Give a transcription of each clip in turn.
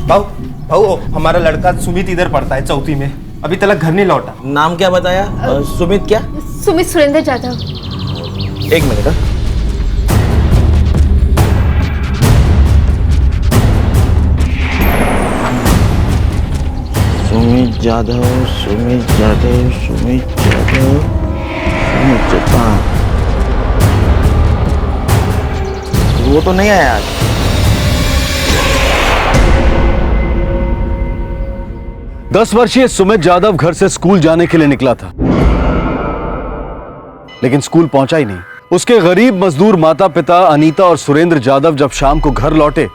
भाऊ भाऊ हमारा लड़का सुमित इधर पढ़ता है चौथी में, अभी तक घर नहीं लौटा। नाम क्या बताया? सुमित क्या? सुमित सुरेंद्र जाधव। एक मिनट। सुमित जाधव, सुमित जाधव, सुमित जाधव, सुमित जाधव। वो तो नहीं आया आज। दस वर्षीय सुमित जाधव घर से स्कूल जाने के लिए निकला था, लेकिन स्कूल पहुंचा ही नहीं। उसके गरीब मजदूर माता पिता अनीता और सुरेंद्र जाधव जब शाम को घर लौटे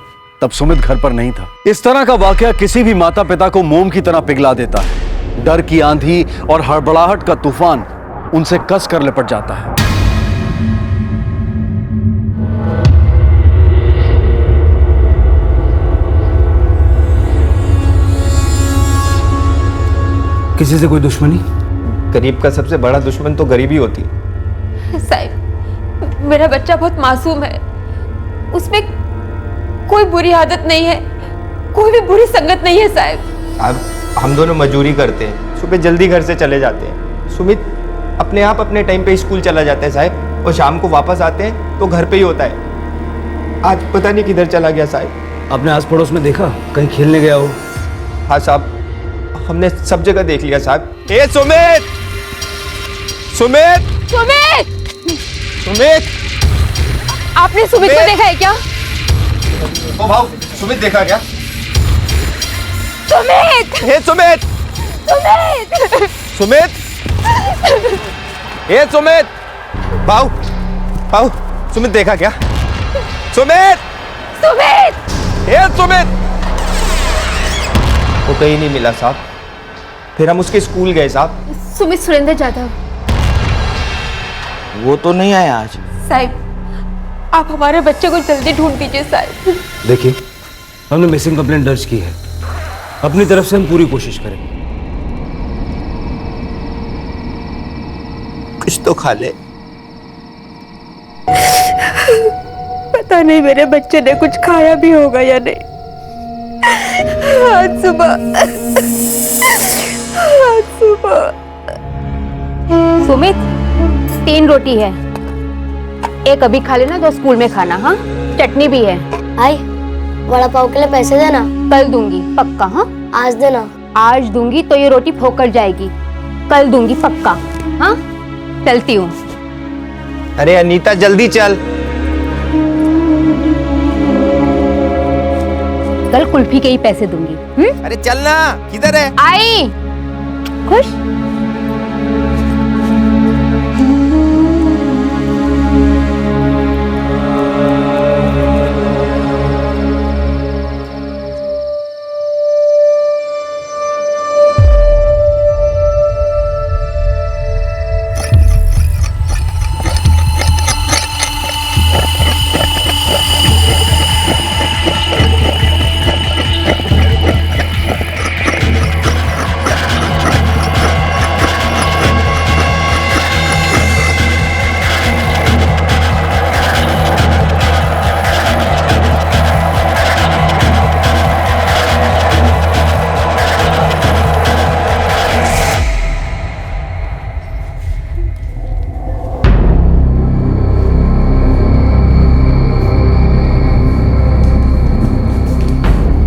तब सुमित घर पर नहीं था। इस तरह का वाकया किसी भी माता पिता को मोम की तरह पिघला देता है। डर की आंधी और हड़बड़ाहट का तूफान उनसे कस कर लिपट जाता है। किसी से कोई दुश्मनी? गरीब का सबसे बड़ा दुश्मन तो गरीबी होती है। साहब, मेरा बच्चा बहुत मासूम है, उसमें कोई बुरी आदत नहीं है, कोई भी बुरी संगत नहीं है साहब। अब हम दोनों मजदूरी करते हैं, सुबह जल्दी घर से चले जाते हैं। सुमित अपने आप अपने टाइम पे स्कूल चला जाता है साहब, और शाम को वापस आते हैं तो घर पे ही होता है। आज पता नहीं किधर चला गया साहब। आपने आस पड़ोस में देखा कहीं खेलने गया हो? हाँ साहब, हमने सब जगह देख लिया साहब। ए सुमित, सुमित, सुमित! सुमित! आपने सुमित को देखा है क्या? ओ भाऊ, सुमित देखा क्या? सुमित! ए सुमित! सुमित! सुमित! ए सुमित! भाऊ, भाऊ, सुमित देखा क्या? सुमित! सुमित! ए सुमित! वो कहीं नहीं मिला साहब। फिर हम उसके स्कूल गए साहब। सुमित सुरेंद्र जाधव। वो तो नहीं आया आज। साहब, आप हमारे बच्चे को जल्दी ढूंढ दीजिए साहब। देखिए, हमने मिसिंग कंप्लेंट दर्ज की है, अपनी तरफ से हम पूरी कोशिश करेंगे। कुछ तो खा ले। पता नहीं मेरे बच्चे ने कुछ खाया भी होगा या नहीं। आज सुबह सुमित, 3 रोटी है, एक अभी खा लेना, 2 स्कूल में खाना। हाँ, चटनी भी है। आई, वड़ा पाव के लिए पैसे देना। कल दूंगी पक्का। हाँ, आज देना। आज दूंगी तो ये रोटी फोकर जाएगी, कल दूंगी पक्का। हाँ, चलती हूँ। अरे अनीता जल्दी चल। कल कुल्फी के ही पैसे दूंगी। अरे चलना, किधर है? आई खुश।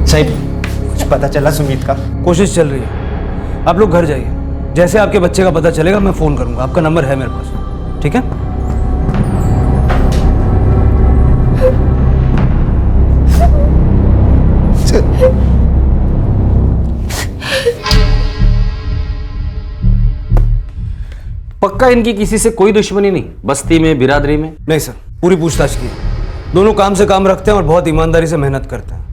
साहब, कुछ पता चला सुमित का? कोशिश चल रही है, आप लोग घर जाइए। जैसे आपके बच्चे का पता चलेगा मैं फोन करूंगा, आपका नंबर है मेरे पास, ठीक है? पक्का इनकी किसी से कोई दुश्मनी नहीं, बस्ती में, बिरादरी में? नहीं सर, पूरी पूछताछ की, दोनों काम से काम रखते हैं और बहुत ईमानदारी से मेहनत करते हैं।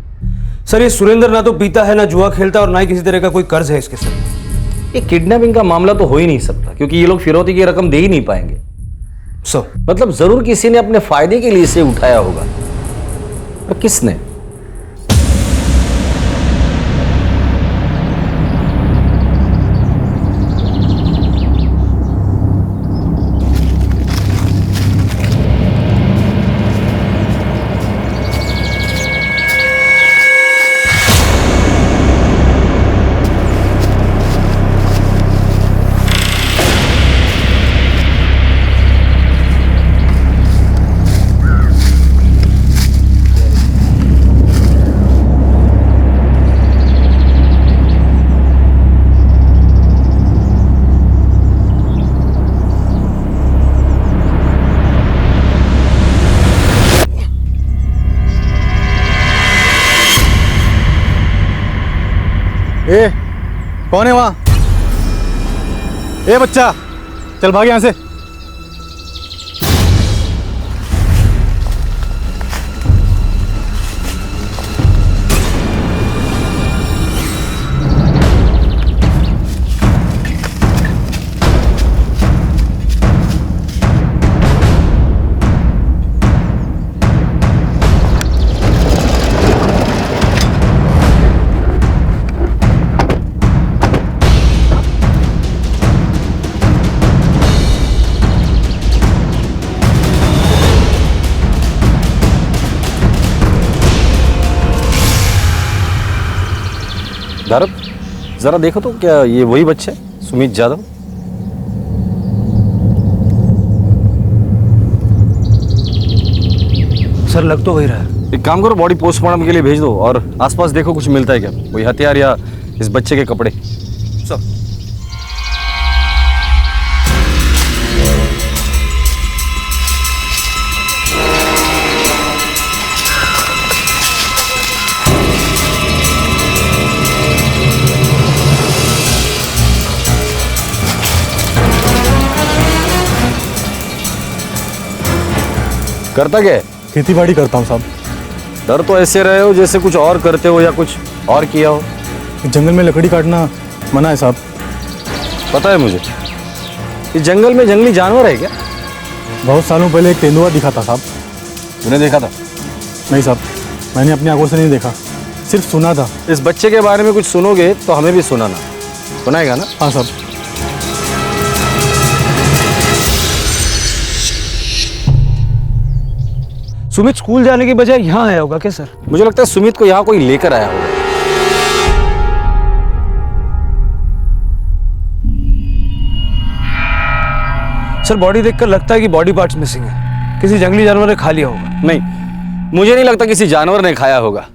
सर, ये सुरेंद्र ना तो पीता है, ना जुआ खेलता, और ना ही किसी तरह का कोई कर्ज है इसके साथ। ये किडनैपिंग का मामला तो हो ही नहीं सकता, क्योंकि ये लोग फिरौती की रकम दे ही नहीं पाएंगे। मतलब जरूर किसी ने अपने फायदे के लिए इसे उठाया होगा, पर किसने? ए, कौन है वहां? ए बच्चा, चल भाग यहां से। धर्म, जरा देखो तो क्या ये वही बच्चे हैं, सुमित यादव? सर लग तो वही रहा है। एक काम करो, बॉडी पोस्टमार्टम के लिए भेज दो और आसपास देखो कुछ मिलता है क्या, कोई हथियार या इस बच्चे के कपड़े। सर करता क्या है? खेती बाड़ी करता हूँ साहब। डर तो ऐसे रहे हो जैसे कुछ और करते हो या कुछ और किया हो। जंगल में लकड़ी काटना मना है साहब। पता है मुझे। इस जंगल में जंगली जानवर है क्या? बहुत सालों पहले एक तेंदुआ दिखा था साहब। तूने देखा था? नहीं साहब, मैंने अपनी आंखों से नहीं देखा, सिर्फ सुना था। इस बच्चे के बारे में कुछ सुनोगे तो हमें भी सुनाना, सुनाएगा ना? हाँ साहब। सुमित स्कूल जाने की बजाय यहाँ आया होगा क्या सर? मुझे लगता है सुमित को यहाँ कोई लेकर आया होगा। सर बॉडी देखकर लगता है कि बॉडी पार्ट्स मिसिंग है, किसी जंगली जानवर ने खा लिया होगा। नहीं, मुझे नहीं लगता किसी जानवर ने खाया होगा,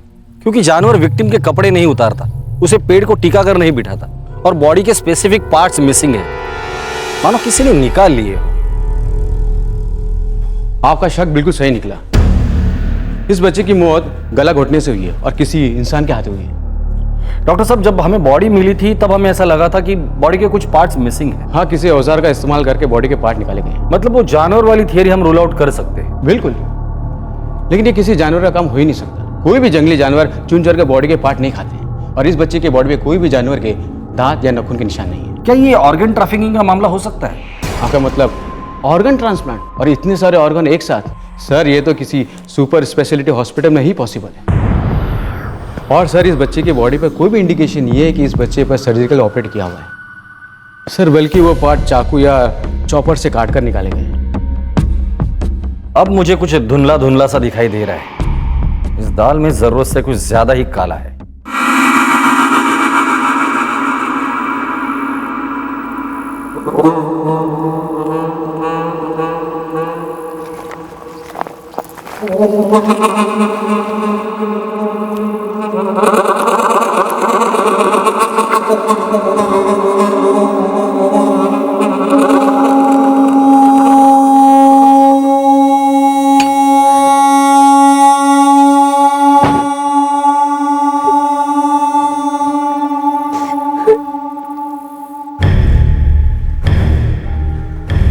क्योंकि जानवर विक्टिम के कपड़े नहीं उतारता, उसे पेड़ को टिका कर नहीं बिठाता और बॉडी के स्पेसिफिक पार्ट्स मिसिंग है, मानो किसी ने निकाल लिए हो। आपका शक बिल्कुल सही निकला। इस बच्चे की मौत गला घोटने से हुई है और किसी इंसान के हाथ हुई है। डॉक्टर साहब, जब हमें बॉडी मिली थी तब हमें ऐसा लगा था कि बॉडी के कुछ पार्ट्स मिसिंग हैं। हाँ, किसी औजार का इस्तेमाल करके बॉडी के पार्ट निकाले गए हैं। मतलब वो जानवर वाली थियरी हम रूल आउट कर सकते हैं? बिल्कुल, लेकिन ये किसी जानवर का काम हो ही नहीं सकता। कोई भी जंगली जानवर चुन चुन के बॉडी के पार्ट नहीं खाते हैं और इस बच्चे की बॉडी में कोई भी जानवर के दांत या नाखून के निशान नहीं है। क्या ये ऑर्गन ट्रैफिकिंग का मामला हो सकता है? आपका मतलब ऑर्गन ट्रांसप्लांट? और इतने सारे ऑर्गन एक साथ? सर, ये तो किसी सुपर स्पेशलिटी हॉस्पिटल में ही पॉसिबल है। और सर, इस बच्चे की बॉडी पर कोई भी इंडिकेशन ये है कि इस बच्चे पर सर्जिकल ऑपरेट किया हुआ है सर, बल्कि वो पार्ट चाकू या चॉपर से काट कर निकाले गए हैं। अब मुझे कुछ धुंधला धुंधला सा दिखाई दे रहा है। इस दाल में जरूरत से कुछ ज्यादा ही काला है।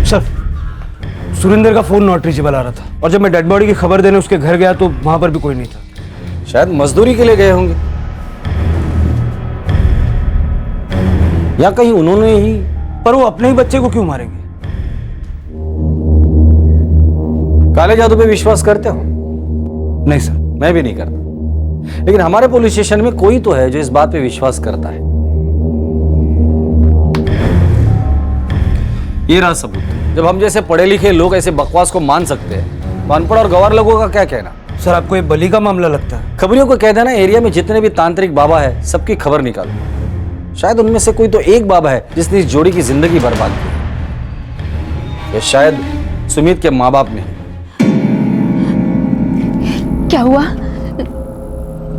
सर सुरेंद्र का फोन नॉट रीचेबल आ रहा था और जब मैं डेड बॉडी की खबर देने उसके घर गया तो वहां पर भी कोई नहीं था। शायद मजदूरी के लिए गए होंगे या कहीं उन्होंने ही। पर वो अपने ही बच्चे को क्यों मारेंगे? काले जादू पे विश्वास करते हो? नहीं सर। मैं भी नहीं करता, लेकिन हमारे पुलिस स्टेशन में कोई तो है जो इस बात पे विश्वास करता है। ये रहा सबूत। जब हम जैसे पढ़े लिखे लोग ऐसे बकवास को मान सकते हैं तो अनपढ़ और गवार लोगों का क्या कहना? सर आपको ये बली का मामला लगता है? खबरियों को कह देना एरिया में जितने भी तांत्रिक बाबा है सबकी खबर निकालो। शायद उनमें से कोई तो एक बाबा है जिसने इस जोड़ी की जिंदगी बर्बाद की। या शायद सुमित के माँ बाप ने। क्या हुआ?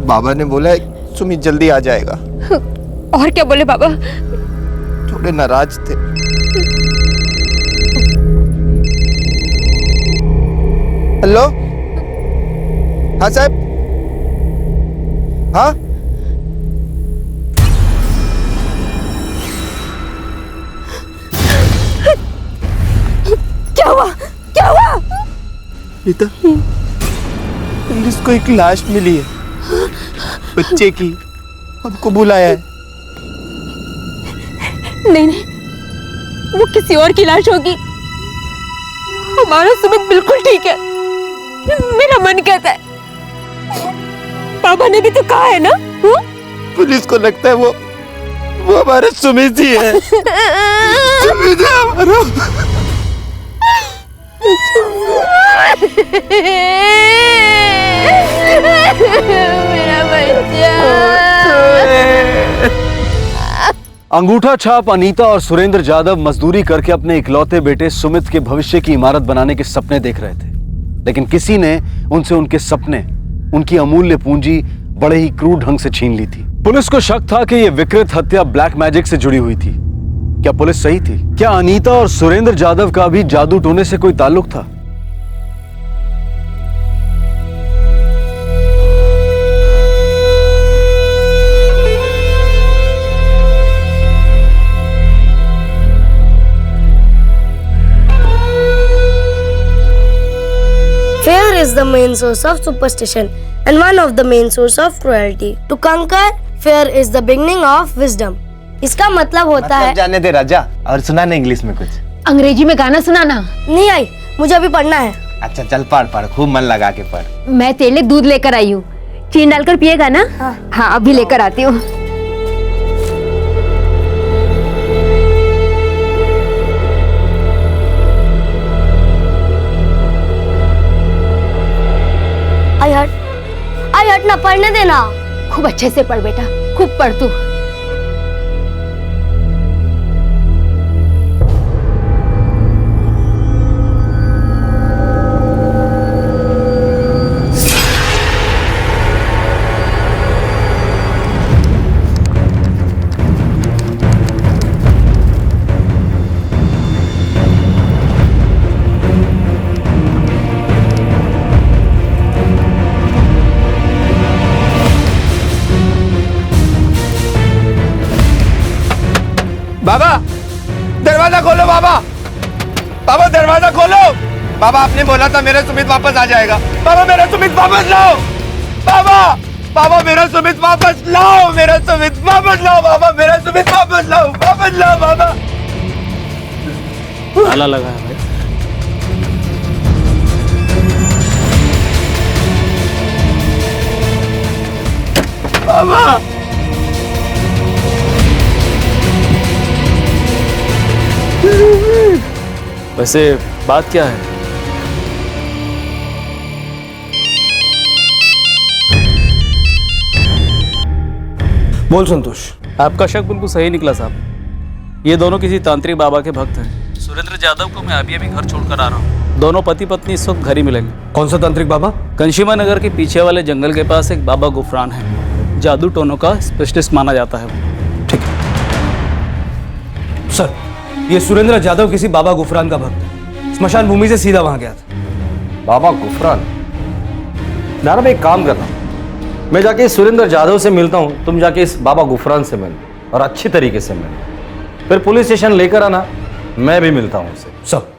बाबा ने बोला है सुमित जल्दी आ जाएगा। और क्या बोले बाबा? थोड़े नाराज थे। हेलो, हाँ साहब, हाँ अनीता, पुलिस को एक लाश मिली है बच्चे की, हमको बुलाया है। नहीं नहीं, वो किसी और की लाश होगी। हमारा सुमित बिल्कुल ठीक है, मेरा मन कहता है। पापा ने भी तो कहा है ना। पुलिस को लगता है वो हमारा सुमित ही है। सुमित है हमारा। मेरा बच्चा। अंगूठा छाप अनीता और सुरेंद्र जाधव मजदूरी करके अपने इकलौते बेटे सुमित के भविष्य की इमारत बनाने के सपने देख रहे थे, लेकिन किसी ने उनसे उनके सपने, उनकी अमूल्य पूंजी बड़े ही क्रूर ढंग से छीन ली थी। पुलिस को शक था कि यह विकृत हत्या ब्लैक मैजिक से जुड़ी हुई थी। क्या पुलिस सही थी? क्या अनीता और सुरेंद्र जाधव का भी जादू टोने से कोई ताल्लुक था? Fear is the main source of superstition and one of the main source of cruelty. To conquer fear is the beginning of wisdom. इसका मतलब होता है। जाने दे राजा, और सुना ना इंग्लिश में कुछ। अंग्रेजी में गाना सुनाना। नहीं आई, मुझे अभी पढ़ना है। अच्छा चल पढ़, खूब मन लगा के पढ़। मैं तेरे लिए दूध लेकर आई हूँ, चीनी डालकर पिएगा ना? हाँ अभी लेकर आती हूँ। आई हट ना, पढ़ने देना। खूब अच्छे से पढ़ बेटा, खूब पढ़ तू। बाबा दरवाजा खोलो, बाबा दरवाजा खोलो। बाबा आपने बोला था मेरा सुमित वापस आ जाएगा। बाबा मेरा सुमित वापस लाओ। बाबा मेरा सुमित वापस लाओ। मेरा सुमित वापस लाओ। बाबा मेरा सुमित वापस लाओ। बाबा। ताला लगा है भाई। बाबा वैसे बात क्या है? बोल संतोष। आपका शक बिल्कुल सही निकला साहब। ये दोनों किसी तांत्रिक बाबा के भक्त हैं। सुरेंद्र जाधव को मैं अभी घर छोड़कर आ रहा हूँ। दोनों पति पत्नी इस वक्त घर ही मिलेंगे। कौन सा तांत्रिक बाबा? कंशीमा नगर के पीछे वाले जंगल के पास एक बाबा गुफरान है, जादू टोनों का स्पेशलिस्ट माना जाता है वो। ठीक है सर, ये सुरेंद्र जाधव किसी बाबा गुफरान का भक्त है। स्मशान भूमि से सीधा वहां गया था। बाबा गुफरान? नारा मैं एक काम करना, मैं जाके इस सुरेंद्र जाधव से मिलता हूँ, तुम जाके इस बाबा गुफरान से मिल और अच्छी तरीके से मिल, फिर पुलिस स्टेशन लेकर आना, मैं भी मिलता हूँ उससे। सब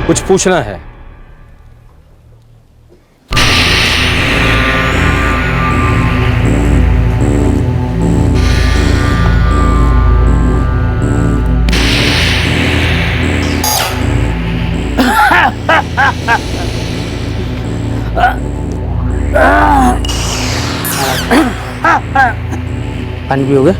कुछ पूछना है? पानी पियोगे?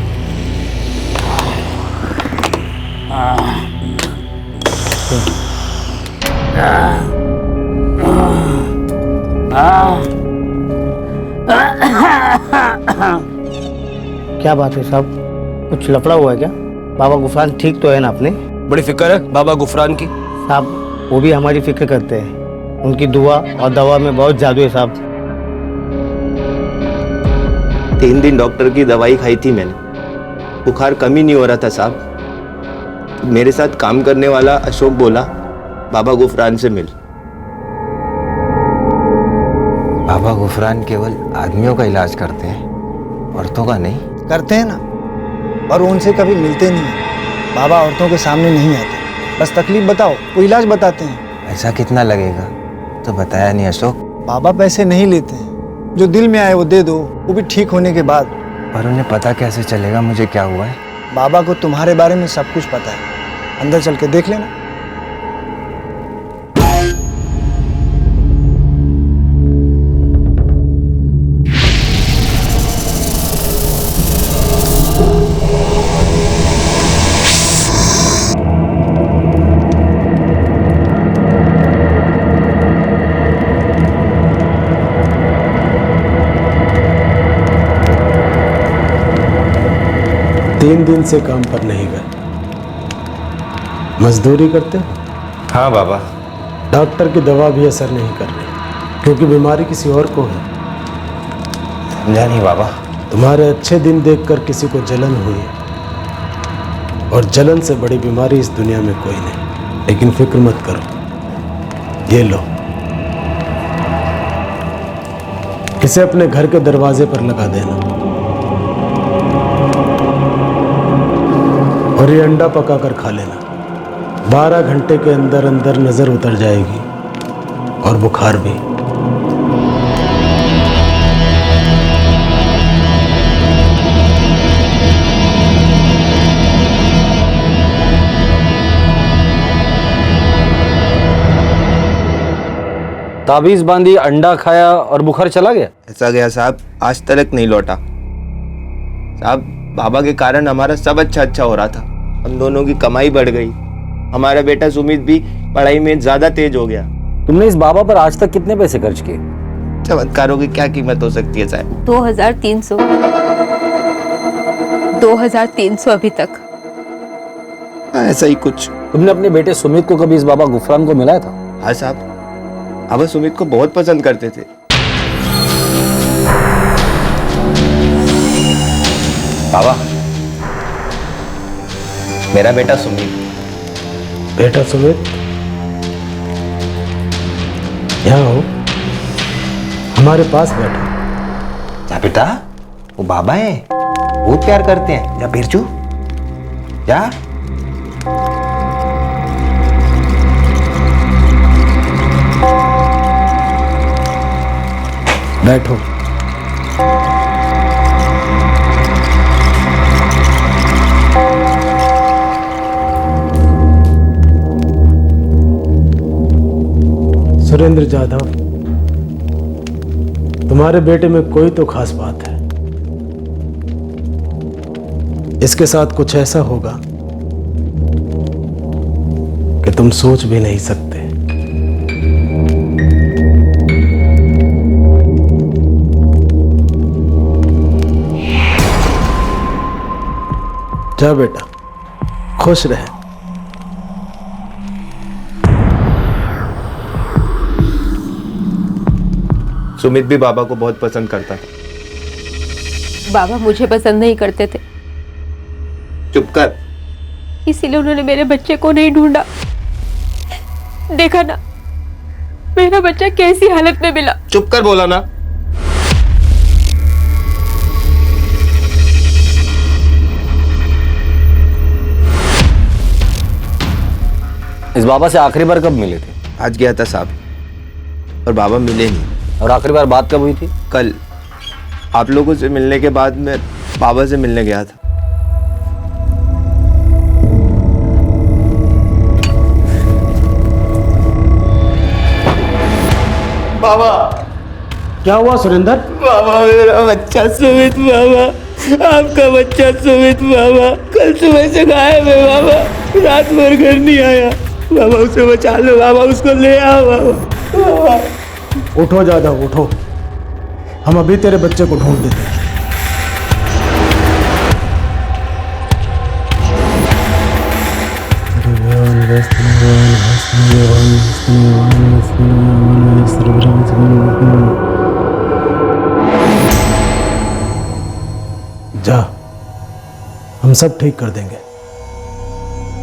क्या बात है साहब, कुछ लफड़ा हुआ है क्या? बाबा गुफरान ठीक तो है ना अपने? बड़ी फिक्र है बाबा गुफरान की। साहब वो भी हमारी फिक्र करते हैं, उनकी दुआ और दवा में बहुत जादू है साहब। 3 दिन डॉक्टर की दवाई खाई थी मैंने, बुखार कम ही नहीं हो रहा था साहब। मेरे साथ काम करने वाला अशोक बोला बाबा गुफरान से मिल। बाबा गुफरान केवल आदमियों का इलाज करते हैं, औरतों का नहीं। करते हैं ना, और उनसे कभी मिलते नहीं हैं। बाबा औरतों के सामने नहीं आते, बस तकलीफ बताओ वो इलाज बताते हैं। ऐसा कितना लगेगा तो बताया नहीं अशोक। बाबा पैसे नहीं लेते हैं, जो दिल में आए वो दे दो, वो भी ठीक होने के बाद। पर उन्हें पता कैसे चलेगा मुझे क्या हुआ है? बाबा को तुम्हारे बारे में सब कुछ पता है, अंदर चल के देख लेना। तीन दिन से काम पर नहीं गए, मजदूरी करते हो? हाँ बाबा। डॉक्टर की दवा भी असर नहीं कर रही, क्योंकि बीमारी किसी और को है। समझा नहीं बाबा। तुम्हारे अच्छे दिन देखकर किसी को जलन हुई है, और जलन से बड़ी बीमारी इस दुनिया में कोई नहीं। लेकिन फिक्र मत करो, ये लो, इसे अपने घर के दरवाजे पर लगा देना, और ये अंडा पकाकर खा लेना। 12 घंटे के अंदर अंदर नजर उतर जाएगी, और बुखार भी। ताबीज बांधी, अंडा खाया और बुखार चला गया? ऐसा गया साहब, आज तक नहीं लौटा साहब। बाबा के कारण हमारा सब अच्छा हो रहा था, हम दोनों की कमाई बढ़ गई, हमारा बेटा सुमित भी पढ़ाई में ज्यादा तेज हो गया। तुमने इस बाबा पर आज तक कितने पैसे खर्च किए? चमत्कारों की क्या कीमत हो सकती है साहब? 2300 2300 अभी तक। ऐसा ही कुछ। तुमने अपने बेटे सुमित को कभी इस बाबा गुफरान को मिलाया था? हाँ साहब, बाबा सुमित को बहुत पसंद करते थे। बाबा, मेरा बेटा सुमित। बेटा सुमित, यहाँ हो, हमारे पास बैठो। जा बेटा, वो बाबा है, बहुत प्यार करते हैं। जा बिरजू, जा। बैठो। सुरेंद्र जाधव, तुम्हारे बेटे में कोई तो खास बात है। इसके साथ कुछ ऐसा होगा कि तुम सोच भी नहीं सकते। जा बेटा, खुश रहे। सुमित भी बाबा को बहुत पसंद करता था। बाबा मुझे पसंद नहीं करते थे, चुप कर। इसीलिए उन्होंने मेरे बच्चे को नहीं ढूंढा। देखा ना मेरा बच्चा कैसी हालत में मिला। चुप कर बोला ना। इस बाबा से आखिरी बार कब मिले थे? आज गया था साहब, और बाबा मिले नहीं। और आखिरी बार बात कब हुई थी? कल। आप लोगों से मिलने के बाद मैं बाबा से मिलने गया था। बाबा, क्या हुआ सुरेंद्र? बाबा, मेरा बच्चा सुमित बाबा, आपका बच्चा सुमित बाबा कल सुबह से गायब है बाबा, रात भर घर नहीं आया बाबा, उसे बचा लो बाबा, उसको ले आओ बाबा। उठो जाधव, उठो। हम अभी तेरे बच्चे को ढूंढ देते हैं। जा, हम सब ठीक कर देंगे।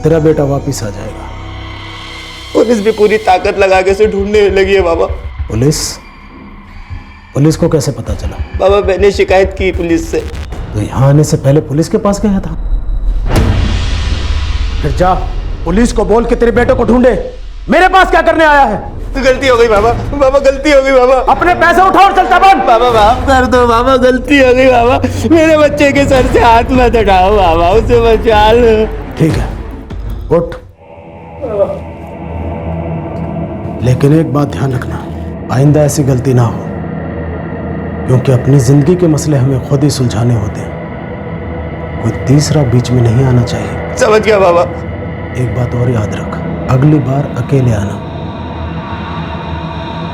तेरा बेटा वापिस आ जाएगा। पुलिस भी पूरी ताकत लगा के उसे ढूंढने लगी है बाबा। पुलिस को कैसे पता चला? बाबा मैंने शिकायत की पुलिस से। तो यहाँ आने से पहले पुलिस के पास गया था? फिर जा, पुलिस को बोल के तेरे बेटे को ढूंढे। मेरे पास क्या करने आया है? गलती हो गई बाबा, बाबा गलती हो गई बाबा। अपने पैसे उठाओ और चलता बन। बाबा माफ कर दो बाबा, गलती हो गई बाबा। मेरे बच्चे के सर से हाथ मत हटाओ बाबा, उसे बचा लो। ठीक है, उठ। लेकिन एक बात ध्यान रखना, आइंदा ऐसी गलती ना हो, क्योंकि अपनी जिंदगी के मसले हमें खुद ही सुलझाने होते हैं। कोई तीसरा बीच में नहीं आना चाहिए। समझ गया बाबा। एक बात और याद रख, अगली बार अकेले आना,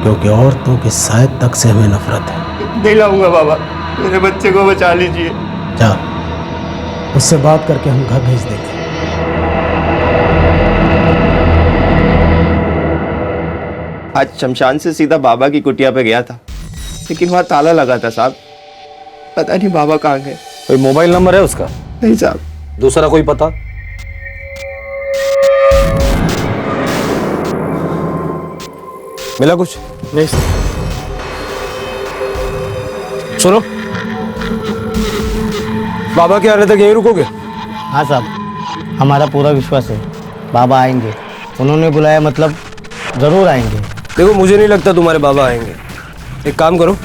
क्योंकि औरतों के शायद तक से हमें नफरत है। नहीं लाऊंगा बाबा, मेरे बच्चे को बचा लीजिए। जा, उससे बात करके हम घर भेज देंगे। आज शमशान से सीधा बाबा की कुटिया पे गया था, लेकिन वहां ताला लगा था साहब। पता नहीं बाबा कहाँ गए। कोई मोबाइल नंबर है उसका? नहीं साहब। दूसरा कोई पता? मिला कुछ? नहीं सर। सुनो, बाबा के आने तक यहीं रुकोगे? हाँ साहब, हमारा पूरा विश्वास है बाबा आएंगे। उन्होंने बुलाया मतलब ज़रूर आएंगे। देखो मुझे नहीं लगता तुम्हारे बाबा आएंगे। एक काम करो,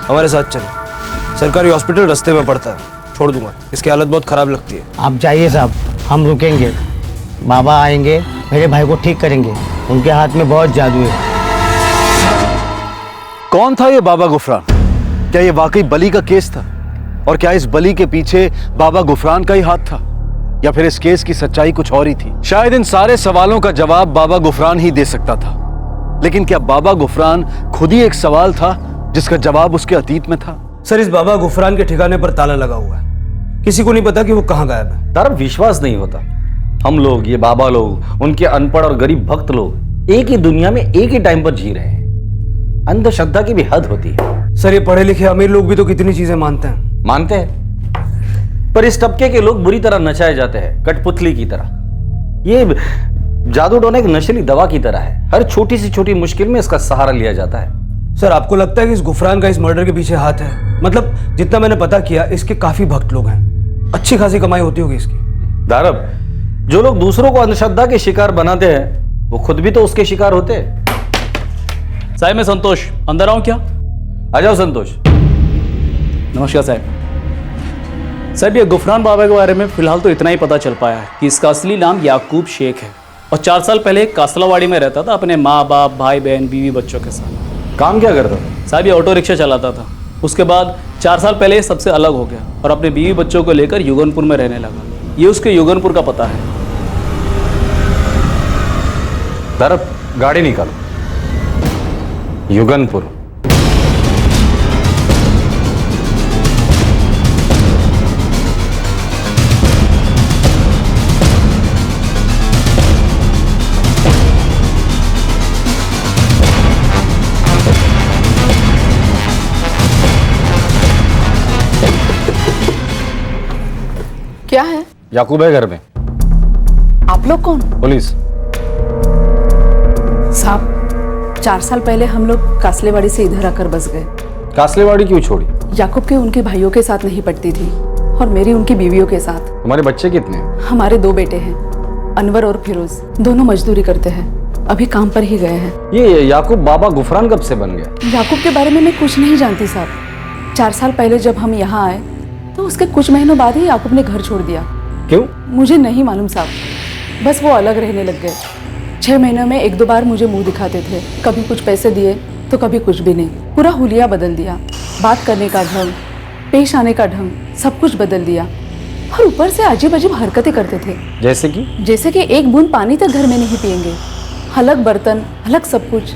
हमारे साथ चलो। सरकारी हॉस्पिटल रास्ते में पड़ता है, छोड़ दूंगा। इसकी हालत बहुत ख़राब लगती है। आप जाइए साहब, हम रुकेंगे। बाबा आएंगे, मेरे भाई को ठीक करेंगे। उनके हाथ में बहुत जादू है। कौन था ये बाबा गुफरान? क्या ये वाकई बली का केस था? और क्या इस बली के पीछे बाबा गुफरान का ही हाथ था, या फिर इस केस की सच्चाई कुछ और ही थी? शायद इन सारे सवालों का जवाब बाबा गुफरान ही दे सकता था, लेकिन क्या बाबा गुफरान खुद ही एक सवाल था जिसका जवाब उसके अतीत में था? सर, इस बाबा गुफरान के ठिकाने पर ताला लगा हुआ है। किसी को नहीं पता कि वो कहाँ गायब है। तारा विश्वास नहीं होता। हम लोग, ये बाबा लोग, उनके अनपढ़ और गरीब भक्त लोग एक ही दुनिया में एक ही टाइम पर जी रहे हैं। अंधश्रद्धा की भी हद होती है। सर, ये पढ़े लिखे अमीर लोग भी तो कितनी चीजें मानते हैं। मानते हैं, पर इस तबके के लोग बुरी तरह नचाए जाते हैं, कठपुतली की तरह। ये जादू टोना एक नशीली दवा की तरह है। हर छोटी सी छोटी मुश्किल में इसका सहारा लिया जाता है। सर, आपको लगता है कि इस गुफरान का इस मर्डर के पीछे हाथ है? मतलब जितना मैंने पता किया, इसके काफी भक्त लोग हैं। अच्छी खासी कमाई होती होगी इसकी। दारब, जो लोग दूसरों को अंधश्रद्धा के शिकार बनाते हैं, वो खुद भी तो उसके शिकार होते हैं। साहब, मैं संतोष, अंदर आऊं क्या? आ जाओ संतोष। नमस्कार साहब। साहब, ये गुफरान बाबा के बारे में फिलहाल तो इतना ही पता चल पाया है कि इसका असली नाम याकूब शेख है और 4 साल पहले कासलावाड़ी में रहता था अपने माँ बाप, भाई बहन, बीवी बच्चों के साथ। काम क्या करता था? साहब, ये ऑटो रिक्शा चलाता था। उसके बाद 4 साल पहले ये सबसे अलग हो गया और अपने बीवी बच्चों को लेकर युगनपुर में रहने लगा। ये उसके युगनपुर का पता है। दारब, गाड़ी निकालो। युगनपुर। क्या है? याकूब है घर में। आप लोग कौन? पुलिस। साहब, 4 साल पहले हम लोग कासलेवाड़ी से इधर आकर बस गए। कासलेवाड़ी क्यों छोड़ी? याकूब के उनके भाइयों के साथ नहीं पड़ती थी और मेरी उनकी बीवियों के साथ। तुम्हारे बच्चे कितने हैं? हमारे 2 बेटे हैं, अनवर और फिरोज। दोनों मजदूरी करते हैं, अभी काम पर ही गए हैं। ये याकूब बाबा गुफरान कब से बन गया? याकूब के बारे में मैं कुछ नहीं जानती साहब। 4 साल पहले जब हम यहाँ आए तो उसके कुछ महीनों बाद ही याकूब ने घर छोड़ दिया। क्यों? मुझे नहीं मालूम साहब, बस वो अलग रहने लग गए। 6 महीनों में 1-2 बार मुझे मुंह दिखाते थे। कभी कुछ पैसे दिए तो कभी कुछ भी नहीं। पूरा हुलिया बदल दिया। बात करने का ढंग, पेश आने का ढंग, सब कुछ बदल दिया। और ऊपर से अजीब अजीब हरकतें करते थे। जैसे कि एक बूंद पानी तक घर में नहीं पिएंगे। अलग बर्तन, अलग सब कुछ।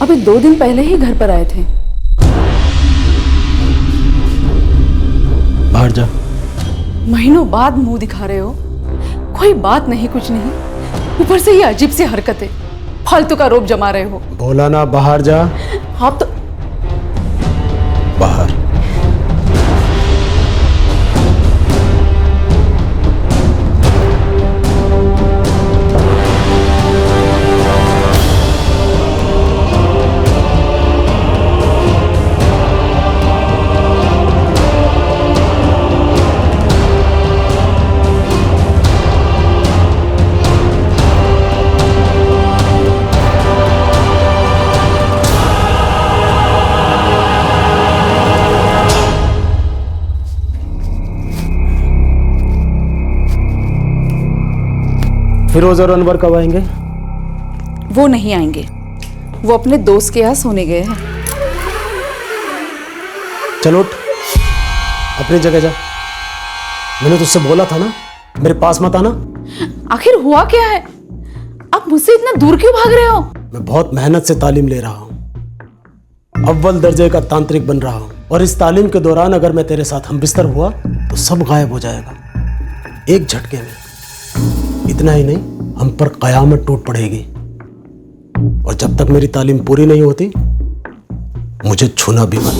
अभी 2 दिन पहले ही घर पर आए थे। बाहर जा। महीनों बाद मुंह दिखा रहे हो, कोई बात नहीं, कुछ नहीं, ऊपर से ये अजीब सी हरकतें, फालतू का रोब जमा रहे हो। बोला ना बाहर जा। आप तो बाहर। फिरोज और अनवर कब आएंगे? वो नहीं आएंगे, वो अपने दोस्त के यहाँ सोने गए हैं। चलो उठ, अपनी जगह जा। मैंने तुझसे बोला था ना, मेरे पास मत आना। आखिर हुआ क्या है? आप मुझसे इतना दूर क्यों भाग रहे हो? मैं बहुत मेहनत से तालीम ले रहा हूँ, अव्वल दर्जे का तांत्रिक बन रहा हूँ, और इस तालीम के दौरान अगर मैं तेरे साथ हमबिस्तर हुआ तो सब गायब हो जाएगा एक झटके में। इतना ही नहीं, हम पर कयामत टूट पड़ेगी, और जब तक मेरी तालीम पूरी नहीं होती मुझे छूना भी मत।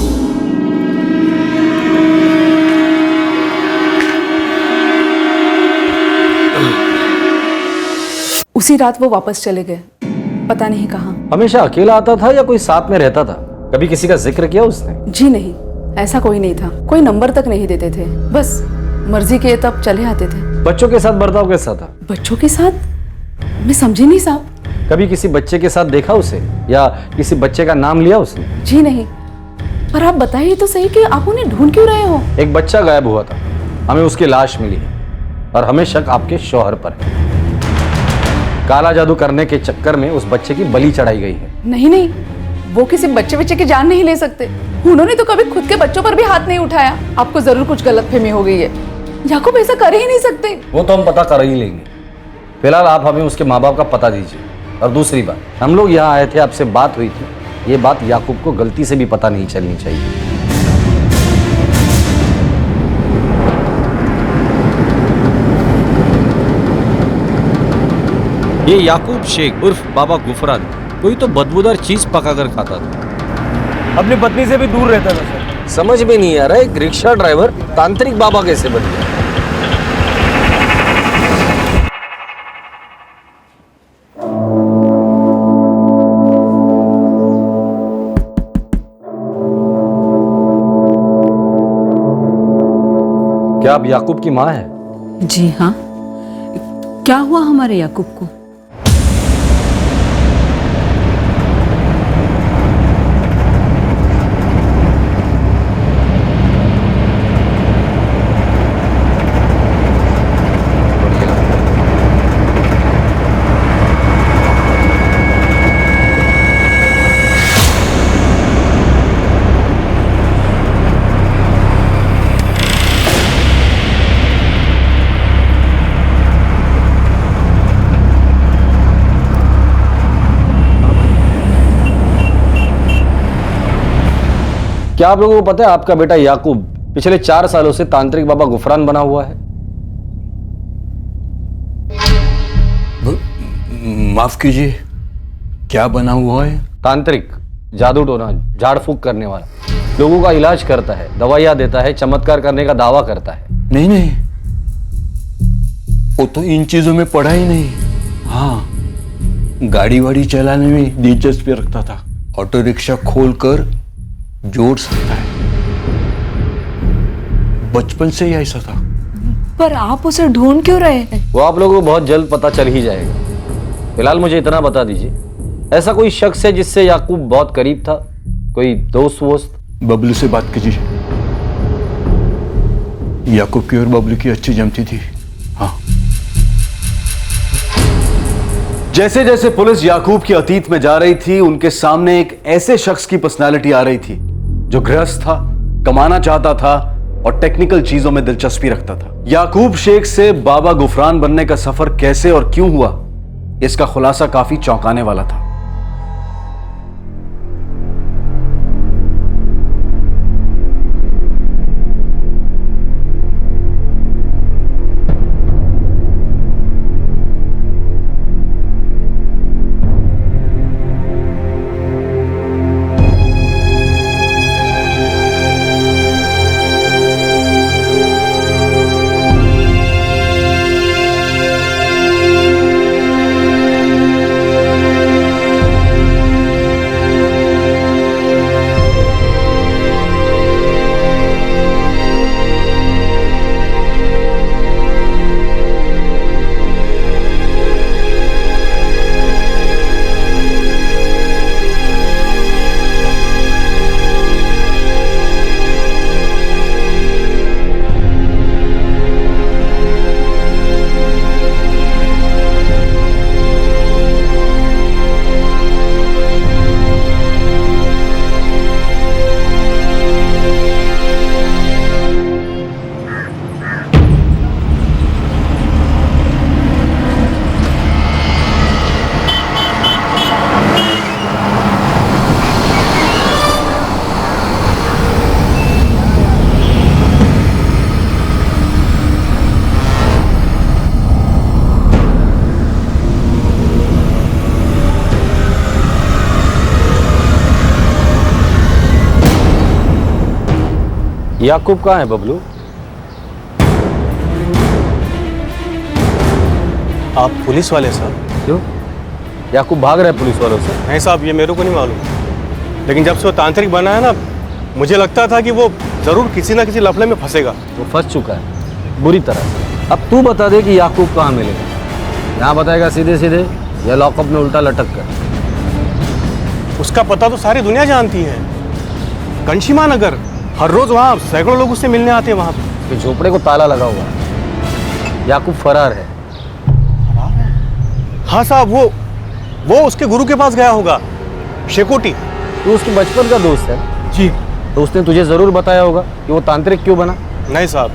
उसी रात वो वापस चले गए, पता नहीं कहाँ। हमेशा अकेला आता था या कोई साथ में रहता था? कभी किसी का जिक्र किया उसने? जी नहीं, ऐसा कोई नहीं था, कोई नंबर तक नहीं देते थे, बस मर्जी किए तब चले आते थे। बच्चों के साथ बर्ताव कैसा था? बच्चों के साथ? मैं समझी नहीं साहब। कभी किसी बच्चे के साथ देखा उसे, या किसी बच्चे का नाम लिया उसने? जी नहीं, पर आप बताइए तो सही कि आप उन्हें ढूंढ क्यों रहे हो? एक बच्चा गायब हुआ था, हमें उसकी लाश मिली है, और हमें शक आपके शौहर पर है। काला जादू करने के चक्कर में उस बच्चे की बलि चढ़ाई गई है। नहीं नहीं, वो किसी बच्चे की जान नहीं ले सकते। उन्होंने तो कभी खुद के बच्चों पर भी हाथ नहीं उठाया। आपको जरूर कुछ गलतफहमी हो गई है। याकूब ऐसा कर ही नहीं सकते। वो तो हम पता कर ही लेंगे, फिलहाल आप हमें उसके माँ बाप का पता दीजिए। और दूसरी बात, हम लोग यहाँ आए थे, आपसे बात हुई थी, ये बात याकूब को गलती से भी पता नहीं चलनी चाहिए। ये याकूब शेख उर्फ बाबा गुफरान कोई तो बदबूदार चीज पकाकर खाता था। अपनी पत्नी से भी दूर रहता था सर। समझ में नहीं आ रहा है, एक रिक्शा ड्राइवर तांत्रिक बाबा कैसे बन गया? क्या आप याकूब की माँ है? जी हाँ। क्या हुआ हमारे याकूब को? क्या आप लोगों को पता है आपका बेटा याकूब पिछले 4 सालों से तांत्रिक बाबा गुफरान बना हुआ है? माफ कीजिए, क्या बना हुआ है? तांत्रिक, जादू टोना, झाड़ फूक करने वाला, लोगों का इलाज करता है, दवाइयां देता है, चमत्कार करने का दावा करता है। नहीं नहीं, वो तो इन चीजों में पढ़ा ही नहीं। हाँ, गाड़ी वाड़ी चलाने में दिलचस्पी रखता था, ऑटो रिक्शा खोलकर जोड़ सकता है, बचपन से ही ऐसा था। पर आप उसे ढूंढ क्यों रहे हैं? वो आप लोगों को बहुत जल्द पता चल ही जाएगा। फिलहाल मुझे इतना बता दीजिए, ऐसा कोई शख्स है जिससे याकूब बहुत करीब था? कोई दोस्त वोस्त? बबलू से बात कीजिए, याकूब की और बबलू की अच्छी जमती थी। हाँ। जैसे जैसे पुलिस याकूब के अतीत में जा रही थी, उनके सामने एक ऐसे शख्स की पर्सनालिटी आ रही थी जो गृहस्थ था, कमाना चाहता था और टेक्निकल चीजों में दिलचस्पी रखता था। याकूब शेख से बाबा गुफरान बनने का सफर कैसे और क्यों हुआ, इसका खुलासा काफी चौंकाने वाला था। याकूब कहाँ है बबलू? आप पुलिस वाले साहब? क्यों? याकूब भाग रहा है पुलिस वालों से? नहीं साहब, ये मेरे को नहीं मालूम, लेकिन जब से वो तांत्रिक बना है ना, मुझे लगता था कि वो जरूर किसी ना किसी लफड़े में फंसेगा। वो फंस चुका है बुरी तरह। अब तू बता दे कि याकूब कहाँ मिलेगा। यहाँ बताएगा सीधे सीधे या लॉकअप में उल्टा लटक कर? उसका पता तो सारी दुनिया जानती है, कंशीमा नगर। हर रोज वहाँ सैकड़ों लोग उससे मिलने आते हैं। वहाँ पे झोपड़े को ताला लगा हुआ है। याकूब फरार है। हाँ साहब, वो उसके गुरु के पास गया होगा, शेकोटी। तू उसके बचपन का दोस्त है जी। तो उसने तुझे जरूर बताया होगा कि वो तांत्रिक क्यों बना। नहीं साहब,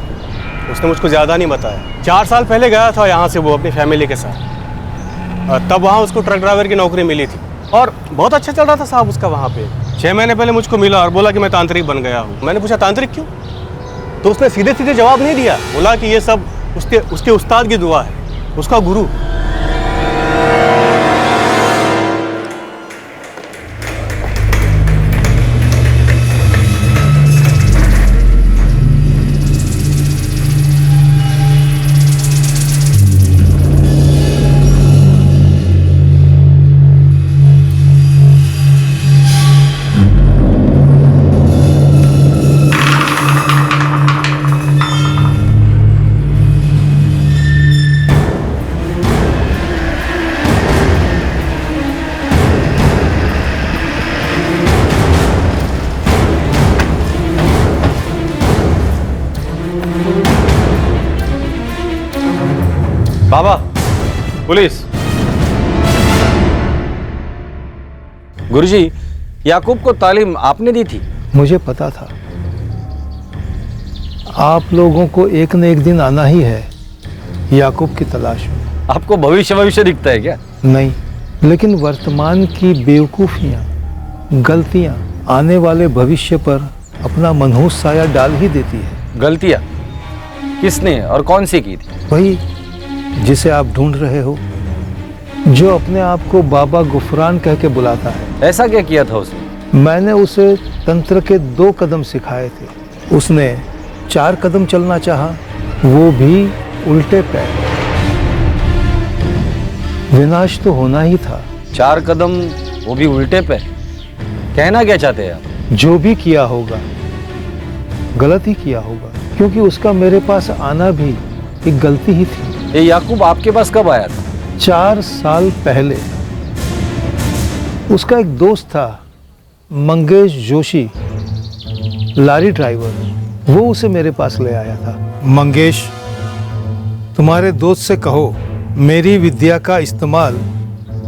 उसने मुझको ज़्यादा नहीं बताया। 4 साल पहले गया था यहाँ से वो अपनी फैमिली के साथ, तब वहाँ उसको ट्रक ड्राइवर की नौकरी मिली थी और बहुत अच्छा चल रहा था साहब उसका वहाँ पे। 6 महीने पहले मुझको मिला और बोला कि मैं तांत्रिक बन गया हूँ। मैंने पूछा तांत्रिक क्यों, तो उसने सीधे सीधे जवाब नहीं दिया। बोला कि ये सब उसके उस्ताद की दुआ है, उसका गुरु। बाबा, पुलिस। गुरुजी, याकूब को तालीम आपने दी थी? मुझे पता था आप लोगों को एक न एक दिन आना ही है याकूब की तलाश में। आपको भविष्य दिखता है क्या? नहीं, लेकिन वर्तमान की बेवकूफियां, गलतियां आने वाले भविष्य पर अपना मनहूस साया डाल ही देती है। गलतियां किसने और कौन सी की थी? वही जिसे आप ढूंढ रहे हो, जो अपने आप को बाबा गुफरान कह के बुलाता है। ऐसा क्या किया था उसने? मैंने उसे तंत्र के 2 कदम सिखाए थे। उसने 4 कदम चलना चाहा, वो भी उल्टे पैर। विनाश तो होना ही था। 4 कदम, वो भी उल्टे पैर। कहना क्या चाहते हैं आप? जो भी किया होगा गलत ही किया होगा, क्योंकि उसका मेरे पास आना भी एक गलती ही थी। ये याकूब आपके पास कब आया था? 4 साल पहले। उसका एक दोस्त था मंगेश जोशी, लारी ड्राइवर, वो उसे मेरे पास ले आया था। मंगेश, तुम्हारे दोस्त से कहो मेरी विद्या का इस्तेमाल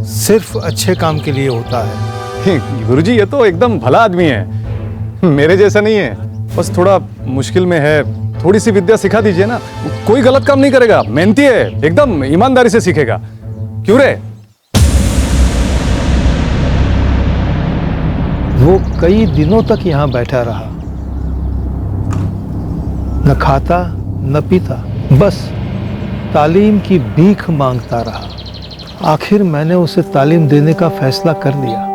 सिर्फ अच्छे काम के लिए होता है। गुरुजी, ये तो एकदम भला आदमी है, मेरे जैसा नहीं है। बस थोड़ा मुश्किल में है, थोड़ी सी विद्या सिखा दीजिए ना। कोई गलत काम नहीं करेगा, मेहनती है, एकदम ईमानदारी से सीखेगा। क्यों रे? वो कई दिनों तक यहाँ बैठा रहा, न खाता न पीता, बस तालीम की भीख मांगता रहा। आखिर मैंने उसे तालीम देने का फैसला कर लिया।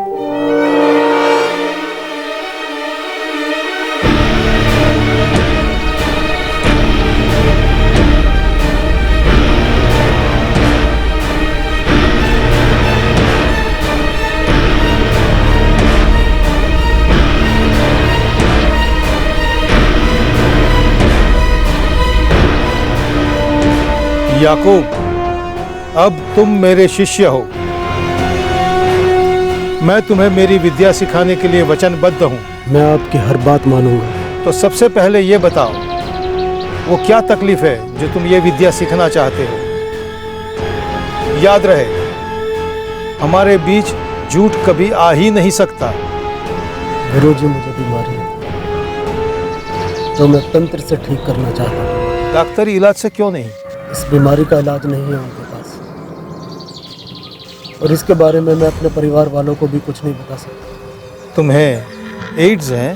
याकूब, अब तुम मेरे शिष्य हो। मैं तुम्हें मेरी विद्या सिखाने के लिए वचनबद्ध हूँ। मैं आपकी हर बात मानूंगा। तो सबसे पहले ये बताओ, वो क्या तकलीफ है जो तुम ये विद्या सीखना चाहते हो? याद रहे, हमारे बीच झूठ कभी आ ही नहीं सकता। गुरुजी, मुझे बीमारी है तो मैं तंत्र से ठीक करना चाहता हूँ। डॉक्टरी इलाज से क्यों नहीं? इस बीमारी का इलाज नहीं है उनके पास, और इसके बारे में मैं अपने परिवार वालों को भी कुछ नहीं बता सकता। तुम्हें एड्स है?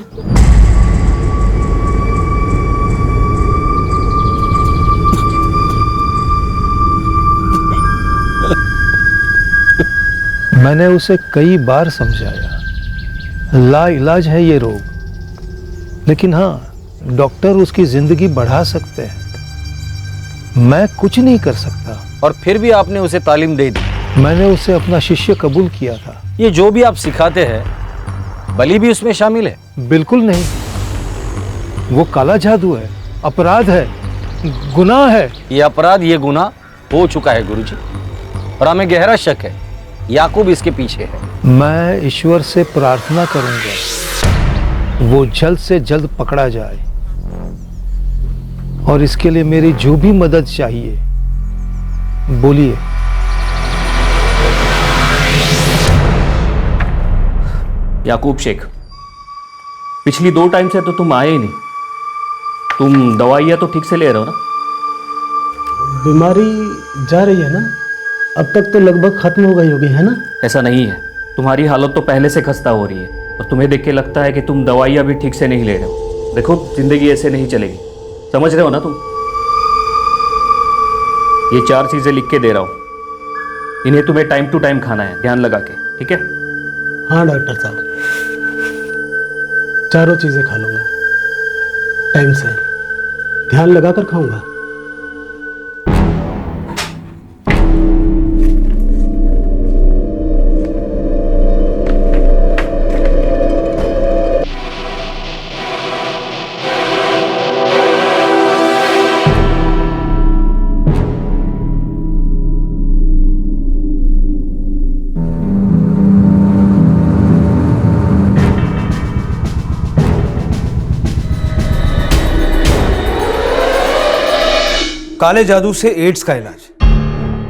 मैंने उसे कई बार समझाया, ला इलाज है ये रोग, लेकिन हाँ, डॉक्टर उसकी जिंदगी बढ़ा सकते हैं, मैं कुछ नहीं कर सकता। और फिर भी आपने उसे तालीम दे दी। मैंने उसे अपना शिष्य कबूल किया था। ये जो भी आप सिखाते हैं बलि भी उसमें शामिल है? बिल्कुल नहीं, वो काला जादू है, अपराध है, गुनाह है। ये अपराध, ये गुनाह हो चुका है गुरुजी, और हमें गहरा शक है याकूब इसके पीछे है। मैं ईश्वर से प्रार्थना करूंगा वो जल्द से जल्द पकड़ा जाए, और इसके लिए मेरी जो भी मदद चाहिए बोलिए। याकूब शेख, पिछली 2 टाइम से तो तुम आए ही नहीं। तुम दवाइयाँ तो ठीक से ले रहे हो ना? बीमारी जा रही है ना, अब तक तो लगभग खत्म हो गई होगी, है ना? ऐसा नहीं है, तुम्हारी हालत तो पहले से खस्ता हो रही है, और तुम्हें देख के लगता है कि तुम दवाइयाँ भी ठीक से नहीं ले रहे हो। देखो, जिंदगी ऐसे नहीं चलेगी, समझ रहे हो ना तुम? ये 4 चीजें लिख के दे रहा हूँ, इन्हें तुम्हें टाइम टू टाइम खाना है, ध्यान लगा के, ठीक है? हाँ डॉक्टर साहब, चारों चीजें खा लूंगा, टाइम से, ध्यान लगाकर खाऊंगा। काले जादू से एड्स का इलाज,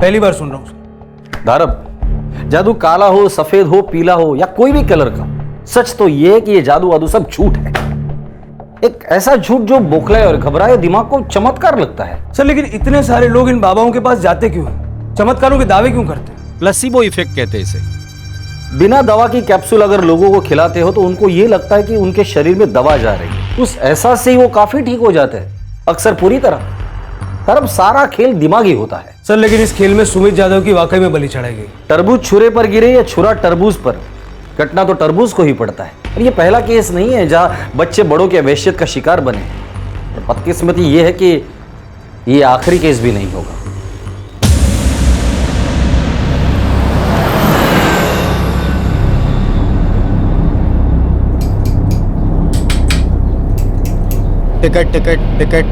पहली बार सुन रहा हूं। धारब, जादू काला हो, सफेद हो, पीला हो या कोई भी कलर का, सच तो यह है कि ये जादू वादू सब झूठ है। एक ऐसा झूठ जो बौखलाए और घबराए दिमाग को चमत्कार लगता है। सर, लेकिन इतने सारे लोग इन बाबाओं के पास जाते क्यों हैं? चमत्कारों के दावे क्यों करते हैं? प्लेसिबो इफेक्ट कहते हैं इसे। बिना दवा की कैप्सूल अगर लोगों को खिलाते हो तो उनको ये लगता है कि उनके शरीर में दवा जा रही है। उस एहसास से ही वो काफी ठीक हो जाते हैं, अक्सर पूरी तरह। पर सारा खेल दिमागी होता है। सर, लेकिन इस खेल में सुमित यादव की वाकई में बलि चढ़ाई गई। तरबूज छुरे पर गिरे या छुरा तरबूज पर, कटना तो तरबूज को ही पड़ता है। और ये पहला केस नहीं है जहां बच्चे बड़ों के वहशियत का शिकार बने। और बदकिस्मती ये है कि ये आखिरी केस भी नहीं होगा। टिकट टिकट टिकट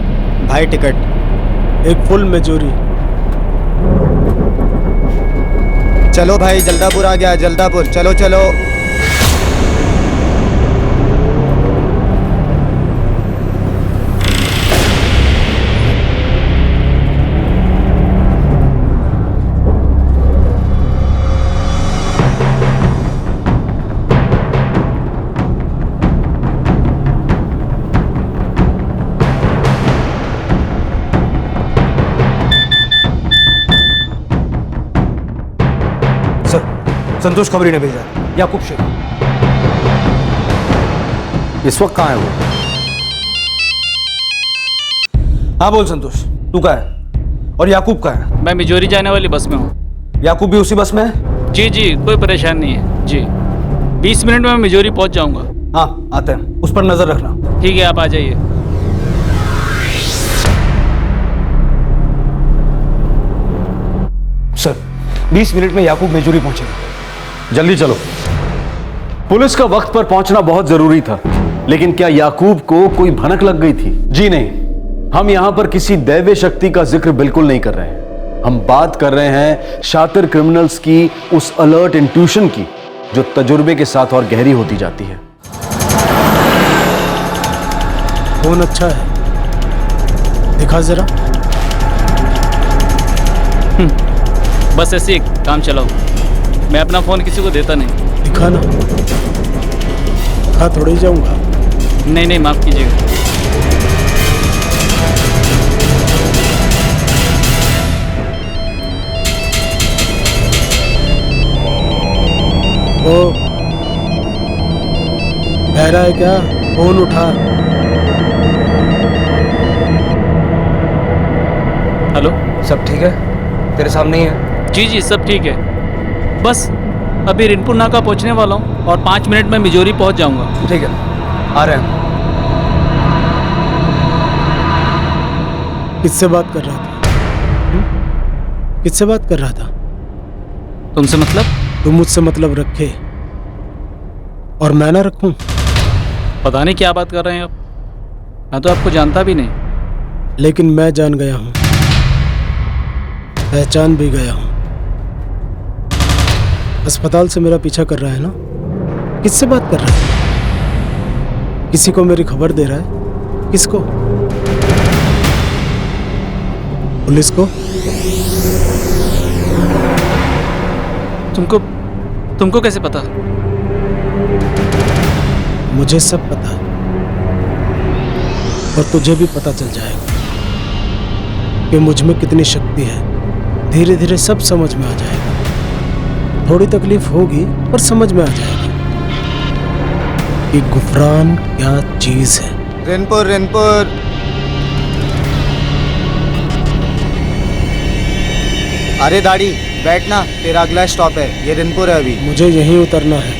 भाई, टिकट एक फुल मेजोरी। चलो भाई, जल्दापुर आ गया, जल्दापुर, चलो चलो। संतोष खबरी ने भेजा, याकूब शेख। इस वक्त कहाँ है वो? हाँ बोल संतोष, तू कहाँ है? और याकूब कहाँ है? मैं मिजोरी जाने वाली बस में हूँ। याकूब भी उसी बस में है? जी जी, कोई परेशानी नहीं है जी। 20 मिनट में मैं मिजोरी पहुँच जाऊँगा। हाँ आते हैं, उस पर नजर रखना। ठीक है, आप आ जाइए। सर, 20 मिनट में याकूब मिजोरी पहुंचेगा। जल्दी चलो, पुलिस का वक्त पर पहुंचना बहुत जरूरी था। लेकिन क्या याकूब को कोई भनक लग गई थी? जी नहीं, हम यहां पर किसी दैवीय शक्ति का जिक्र बिल्कुल नहीं कर रहे हैं। हम बात कर रहे हैं शातिर क्रिमिनल्स की उस अलर्ट इंट्यूशन की जो तजुर्बे के साथ और गहरी होती जाती है। फोन अच्छा है, दिखा जरा। बस ऐसे काम चलाओ, मैं अपना फोन किसी को देता नहीं। दिखा ना, खा थोड़ी जाऊंगा। नहीं नहीं, माफ कीजिएगा। ओ, कह रहा है क्या? फोन उठा। हेलो, सब ठीक है? तेरे सामने ही है? जी जी, सब ठीक है। बस अभी रिनपुर नाका पहुंचने वाला हूँ और 5 मिनट में मिजोरी पहुंच जाऊंगा। ठीक है, आ रहे हैं। किससे बात कर रहा था? किससे बात कर रहा था? तुमसे मतलब? तुम मुझसे मतलब रखे और मैं ना रखूं? पता नहीं क्या बात कर रहे हैं आप। मैं तो आपको जानता भी नहीं। लेकिन मैं जान गया हूं, पहचान भी गया हूं। अस्पताल से मेरा पीछा कर रहा है ना? किससे बात कर रहा है? किसी को मेरी खबर दे रहा है? किसको? पुलिस को? तुमको कैसे पता? मुझे सब पता है और तुझे भी पता चल जाएगा कि मुझ में कितनी शक्ति है। धीरे धीरे सब समझ में आ जाएगा। थोड़ी तकलीफ होगी पर समझ में आ जाएगा कि गुफरान क्या चीज है। रेनपुर रेनपुर। अरे दाढ़ी बैठना, तेरा अगला स्टॉप है, ये रेनपुर है अभी। मुझे यहीं उतरना है।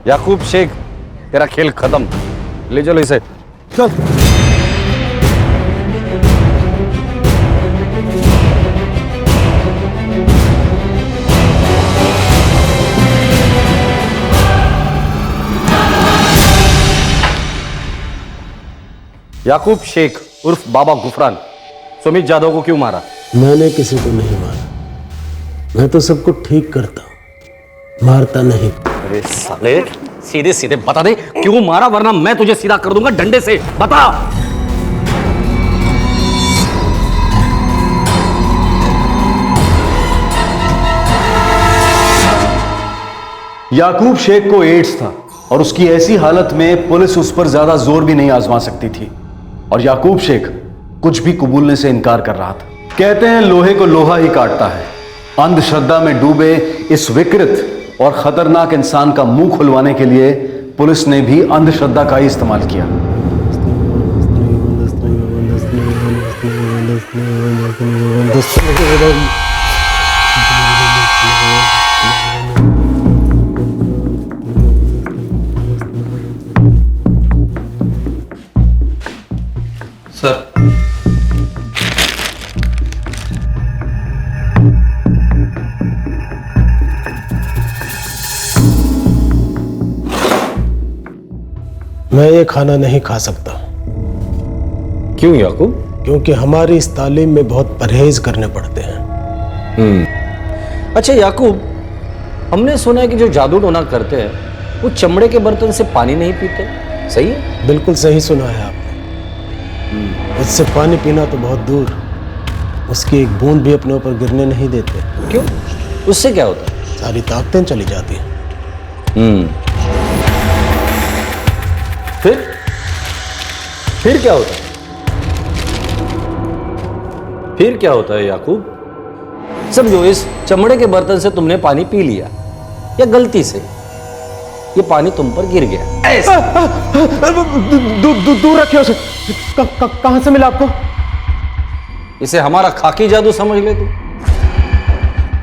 याकूब शेख, तेरा खेल खत्म। ले चलो इसे। चल। याकूब शेख उर्फ बाबा गुफरान सुमित जादव को क्यों मारा? मैंने किसी को नहीं मारा। मैं तो सबको ठीक करता हूं, मारता नहीं। अरे साले, सीधे सीधे बता दे क्यों मारा, वरना मैं तुझे सीधा कर दूंगा डंडे से। बता। याकूब शेख को एड्स था और उसकी ऐसी हालत में पुलिस उस पर ज्यादा जोर भी नहीं आजमा सकती थी और याकूब शेख कुछ भी कबूलने से इनकार कर रहा था। कहते हैं लोहे को लोहा ही काटता है। अंधश्रद्धा में डूबे इस विकृत और खतरनाक इंसान का मुंह खुलवाने के लिए पुलिस ने भी अंधश्रद्धा का ही इस्तेमाल किया। सर, मैं ये खाना नहीं खा सकता। क्यों याकूब? क्योंकि हमारी इस तालीम में बहुत परहेज करने पड़ते हैं। अच्छा याकूब, हमने सुना है कि जो जादू टोना करते हैं वो चमड़े के बर्तन से पानी नहीं पीते, सही है? बिल्कुल सही सुना है आपने। उससे पानी पीना तो बहुत दूर, उसकी एक बूंद भी अपने ऊपर गिरने नहीं देते। क्यों? उससे क्या होता है? सारी ताकतें चली जाती हैं। फिर क्या होता है? फिर क्या होता है याकूब? समझो इस चमड़े के बर्तन से तुमने पानी पी लिया या गलती से ये पानी तुम पर गिर गया। दूर रखिए उसे। कहां से मिला आपको? इसे हमारा खाकी जादू समझ ले तू।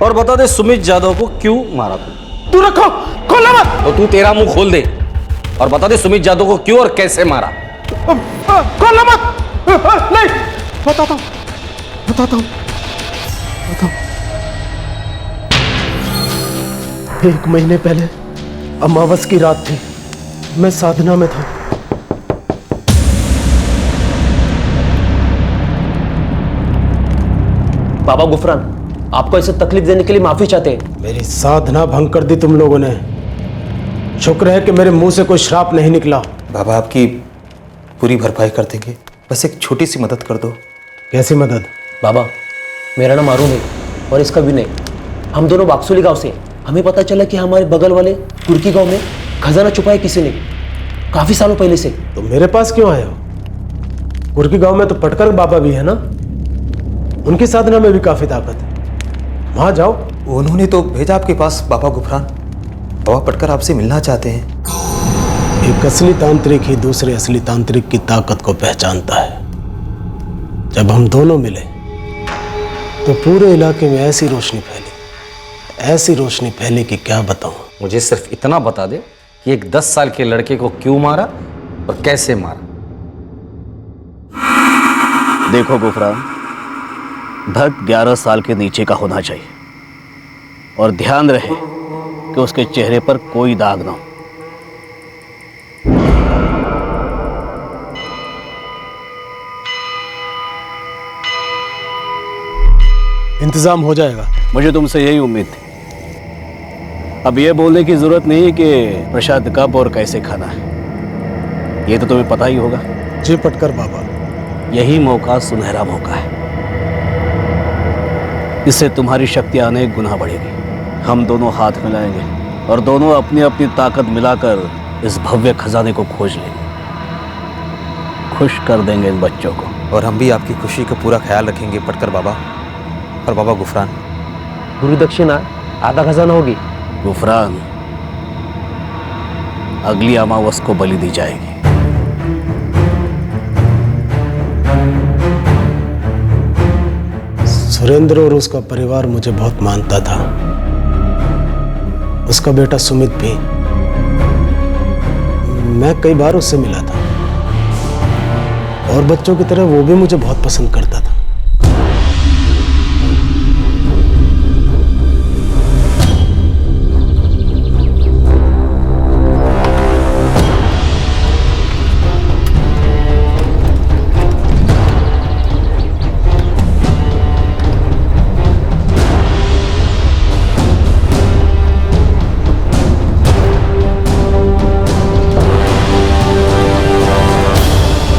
और बता दे सुमित जादव को क्यों मारा तू? दूर रखो, खोलना मत। तो तू तेरा मुंह खोल दे और बता दे सुमित जादव को क्यों और कैसे मारा। खोलना मत। नहीं, बताता हूं। एक महीने पहले अमावस की रात थी, मैं साधना में था। बाबा गुफरान, आपको ऐसे तकलीफ देने के लिए माफी चाहते हैं। मेरी साधना भंग कर दी तुम लोगों ने। शुक्र है कि मेरे मुंह से कोई श्राप नहीं निकला। बाबा आपकी पूरी भरपाई कर देंगे, बस एक छोटी सी मदद कर दो। कैसी मदद? बाबा, मेरा नाम आरुण है और इसका विनय। हम दोनों बाक्सोली गांव से। हमें पता चला कि हमारे बगल वाले तुर्की गांव में खजाना छुपाया किसी ने, काफी सालों पहले से। तो मेरे पास क्यों आए हो? तुर्की गांव में तो पटकर बाबा भी है ना, उनकी साधना में भी काफी ताकत है। वहां जाओ। उन्होंने तो भेजा आपके पास बाबा गुफरान। बाबा पटकर आपसे मिलना चाहते हैं। एक असली तांत्रिक ही दूसरे असली तांत्रिक की ताकत को पहचानता है। जब हम दोनों मिले तो पूरे इलाके में ऐसी रोशनी फैली कि क्या बताऊं। मुझे सिर्फ इतना बता दे कि एक 10 साल के लड़के को क्यों मारा और कैसे मारा। देखो गुफरान, धक 11 साल के नीचे का होना चाहिए और ध्यान रहे कि उसके चेहरे पर कोई दाग ना हो। इंतजाम हो जाएगा। मुझे तुमसे यही उम्मीद थी। अब ये बोलने की जरूरत नहीं है कि प्रसाद कब और कैसे खाना है, ये तो तुम्हें पता ही होगा। जी पटकर बाबा। यही मौका सुनहरा मौका है, इससे तुम्हारी शक्ति अनेक गुना बढ़ेगी। हम दोनों हाथ मिलाएंगे और दोनों अपनी अपनी ताकत मिलाकर इस भव्य खजाने को खोज लेंगे, खुश कर देंगे इन बच्चों को। और हम भी आपकी खुशी का पूरा ख्याल रखेंगे पटकर बाबा। और बाबा गुफरान, गुरु दक्षिणा आधा खजाना होगी। गुफरान, अगली अमावस को बलि दी जाएगी। सुरेंद्र और उसका परिवार मुझे बहुत मानता था। उसका बेटा सुमित भी, मैं कई बार उससे मिला था और बच्चों की तरह वो भी मुझे बहुत पसंद करता था।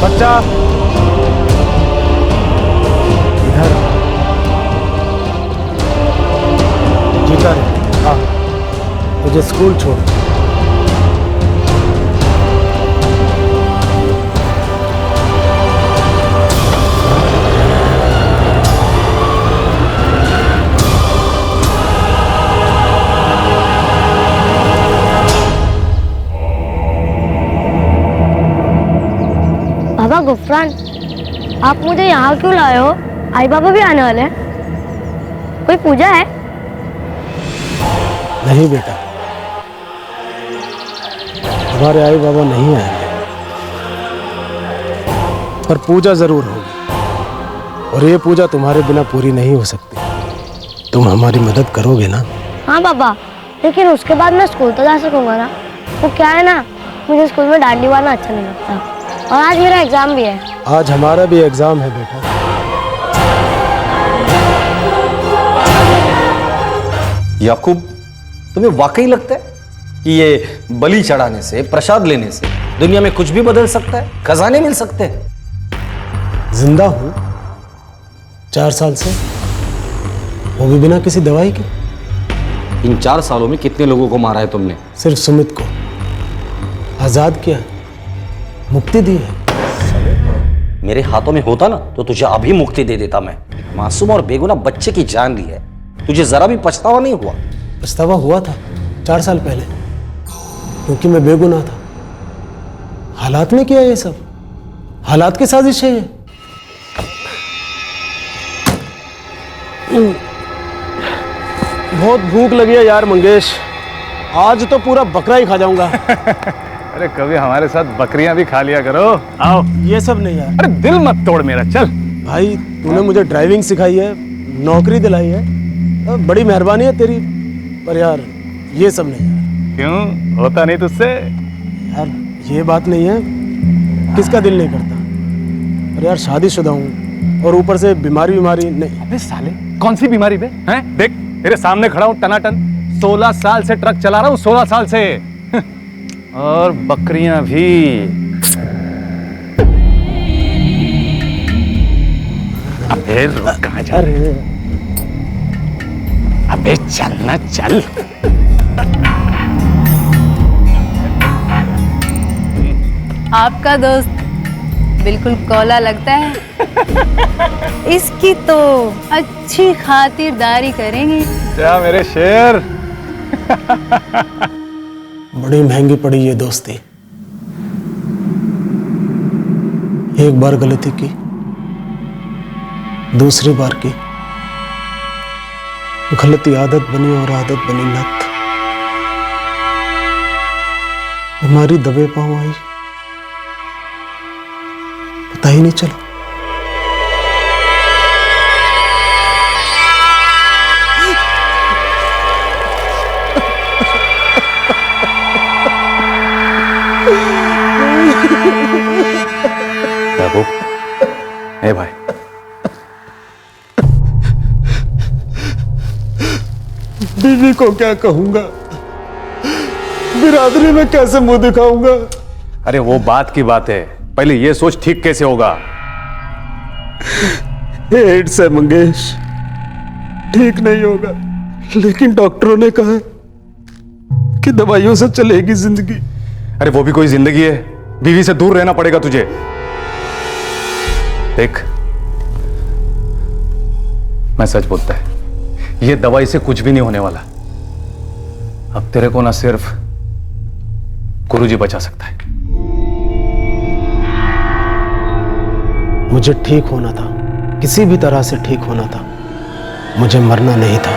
बच्चा इधर जीता रे, हाँ तुझे स्कूल छोड़। बाबा गुफरान, आप मुझे यहाँ क्यों लाए हो? आई बाबा भी आने वाले हैं। कोई पूजा है? नहीं बेटा, हमारे आई बाबा नहीं आएंगे, पर पूजा जरूर होगी। और ये पूजा तुम्हारे बिना पूरी नहीं हो सकती। तुम हमारी मदद करोगे ना? हाँ बाबा, लेकिन उसके बाद मैं स्कूल तो जा सकूंगा ना। वो क्या है ना, मुझे स्कूल में डांडी मारना अच्छा नहीं लगता। और आज मेरा एग्जाम भी है। आज हमारा भी एग्जाम है बेटा। याकूब, तुम्हें वाकई लगता है कि ये बलि चढ़ाने से, प्रसाद लेने से दुनिया में कुछ भी बदल सकता है, खजाने मिल सकते हैं? जिंदा हूं 4 साल से, वो भी बिना किसी दवाई के। इन 4 सालों में कितने लोगों को मारा है तुमने? सिर्फ सुमित को आजाद किया, मुक्ति दी है। मेरे हाथों में होता ना तो तुझे अभी मुक्ति दे देता मैं। मासूम और बेगुनाह बच्चे की जान ली है, तुझे जरा भी पछतावा नहीं हुआ? पछतावा हुआ था 4 साल पहले, क्योंकि मैं बेगुनाह था। हालात ने किया ये सब, हालात की साजिश है ये। बहुत भूख लगी है यार मंगेश, आज तो पूरा बकरा ही खा जाऊंगा। अरे कभी हमारे साथ बकरियां भी खा लिया करो। आओ। ये सब नहीं यार। अरे दिल मत तोड़ मेरा, चल। भाई तूने मुझे ड्राइविंग सिखाई है, नौकरी दिलाई है, बड़ी मेहरबानी है तेरी, पर यार ये सब नहीं यार। क्यों, होता नहीं तुझसे? यार ये बात नहीं है, किसका दिल नहीं करता। पर यार शादीशुदा हूँ और ऊपर से बीमारी नहीं। अबे साले, कौन सी बीमारी बे? हैं? देख तेरे सामने खड़ा हूँ टनाटन, 16 साल से ट्रक चला रहा हूँ, 16 साल से। और बकरियां भी। अबे रुक, कहाँ जा रहे? अबे चल ना, चल। आपका दोस्त बिल्कुल कौला लगता है। इसकी तो अच्छी खातिरदारी करेंगे। क्या मेरे शेर? बड़ी महंगी पड़ी ये दोस्ती। एक बार गलती की, दूसरी बार की, गलती आदत बनी और आदत बनी लत। बीमारी दबे पाँव आई, पता ही नहीं चला। बाबू, ए भाई, बीवी को क्या कहूंगा, बिरादरी में कैसे मुंह दिखाऊंगा। अरे वो बात की बात है, पहले ये सोच ठीक कैसे होगा। एड्स है मंगेश, ठीक नहीं होगा, लेकिन डॉक्टरों ने कहा कि दवाइयों से चलेगी जिंदगी। अरे वो भी कोई जिंदगी है, बीवी से दूर रहना पड़ेगा तुझे। देख, मैं सच बोलता है, ये दवाई से कुछ भी नहीं होने वाला। अब तेरे को ना सिर्फ गुरुजी बचा सकता है। मुझे ठीक होना था, किसी भी तरह से ठीक होना था, मुझे मरना नहीं था।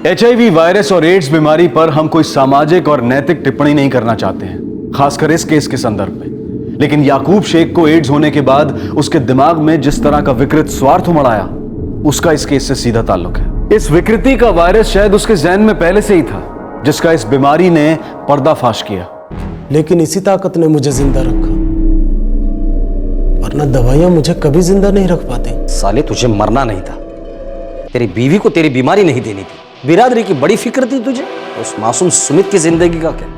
HIV वायरस और एड्स बीमारी पर हम कोई सामाजिक और नैतिक टिप्पणी नहीं करना चाहते हैं, खासकर इस केस के संदर्भ में। लेकिन याकूब शेख को एड्स होने के बाद उसके दिमाग में जिस तरह का विकृत स्वार्थ उमड़ आया, उसका इस केस से सीधा ताल्लुक है। इस विकृति का वायरस शायद उसके जहन में पहले से ही था, जिसका इस बीमारी ने पर्दाफाश किया। लेकिन इसी ताकत ने मुझे जिंदा रखा, वरना दवाइयां मुझे कभी जिंदा नहीं रख पाती। साले, तुझे मरना नहीं था, तेरी बीवी को तेरी बीमारी नहीं देनी थी। बिरादरी की बड़ी फिक्र थी तुझे, उस मासूम सुमित की जिंदगी का क्या?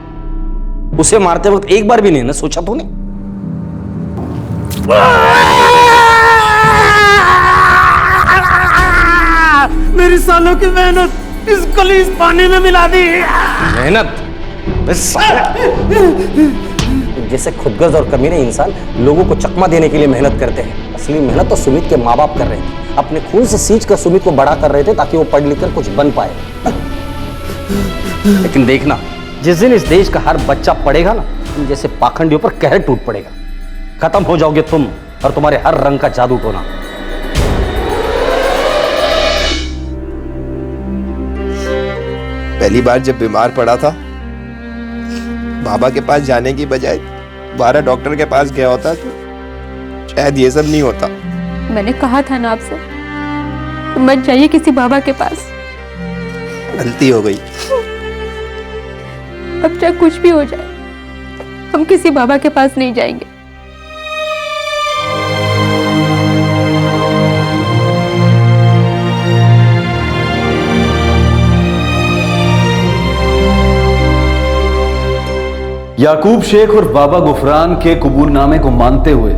उसे मारते वक्त एक बार भी नहीं ना सोचा तूने? मेरी सालों की मेहनत इस गलीज पानी में मिला दी। मेहनत? जैसे खुदगर्ज और कमीने इंसान लोगों को चकमा देने के लिए मेहनत करते हैं, असली मेहनत तो सुमित के माँ बाप कर रहे थे। अपने खून से सींच कर सुमित को बड़ा कर रहे थे ताकि वो पढ़ लिख कर कुछ बन पाए। लेकिन देखना, जिस दिन इस देश का हर बच्चा पढ़ेगा ना, तुम जैसे पाखंडियों पर कहर टूट पड़ेगा। खत्म हो जाओगे तुम और तुम्हारे हर रंग का जादू टोना। पहली बार जब बीमार पड़ा था, बाबा के पास जाने की बजाय 12 डॉक्टर के पास गया होता तो शायद ये सब नहीं होता। मैंने कहा था ना आपसे, तो मत जाइए किसी बाबा के पास। गलती हो गई। अब चाहे कुछ भी हो जाए, हम किसी बाबा के पास नहीं जाएंगे। याकूब शेख और बाबा गुफरान के कबूलनामे को मानते हुए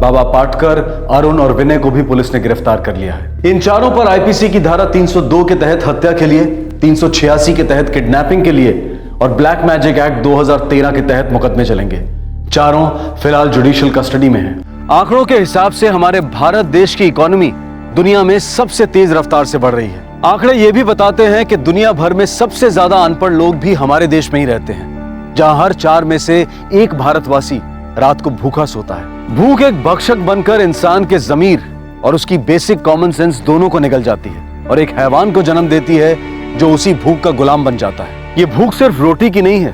बाबा पाटकर, अरुण और विनय को भी पुलिस ने गिरफ्तार कर लिया है। इन चारों पर आईपीसी की धारा 302 के तहत हत्या के लिए, 386 के तहत किडनैपिंग के लिए और ब्लैक मैजिक एक्ट 2013 के तहत मुकदमे चलेंगे। चारों फिलहाल जुडिशियल कस्टडी में हैं। आंकड़ों के हिसाब से हमारे भारत देश की इकोनॉमी दुनिया में सबसे तेज रफ्तार से बढ़ रही है। आंकड़े ये भी बताते हैं कि दुनिया भर में सबसे ज्यादा अनपढ़ लोग भी हमारे देश में ही रहते हैं, जहां हर 4 में से 1 भारतवासी रात को भूखा सोता है। भूख एक भक्षक बनकर इंसान के ज़मीर और उसकी बेसिक कॉमन सेंस दोनों को निगल जाती है और एक हैवान को जन्म देती है जो उसी भूख का गुलाम बन जाता है। ये भूख सिर्फ रोटी की नहीं है,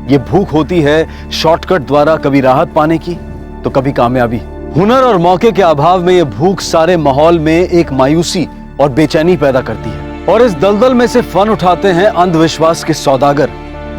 ये भूख होती है शॉर्टकट द्वारा कभी राहत पाने की तो कभी कामयाबी। हुनर और मौके के अभाव में ये भूख सारे माहौल में एक मायूसी और बेचैनी पैदा करती है। और इस दलदल में से फन उठाते हैं अंधविश्वास के सौदागर,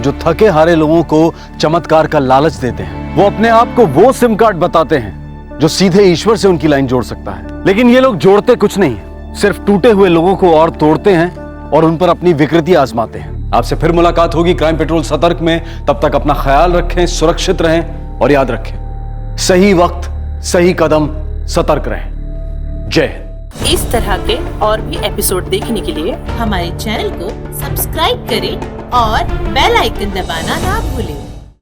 जो थके हारे लोगों को चमत्कार का लालच देते हैं। वो अपने आप को वो सिम कार्ड बताते हैं जो सीधे ईश्वर से उनकी लाइन जोड़ सकता है। लेकिन ये लोग जोड़ते कुछ नहीं, सिर्फ टूटे हुए लोगों को और तोड़ते हैं और उन पर अपनी विकृति आजमाते हैं। आपसे फिर मुलाकात होगी क्राइम पेट्रोल सतर्क में। तब तक अपना ख्याल रखें, सुरक्षित रहें और याद रखें, सही वक्त सही कदम, सतर्क रहें। जय हिंद। इस तरह के और भी एपिसोड देखने के लिए हमारे चैनल को सब्सक्राइब करें और बेल आइकन दबाना ना भूलें।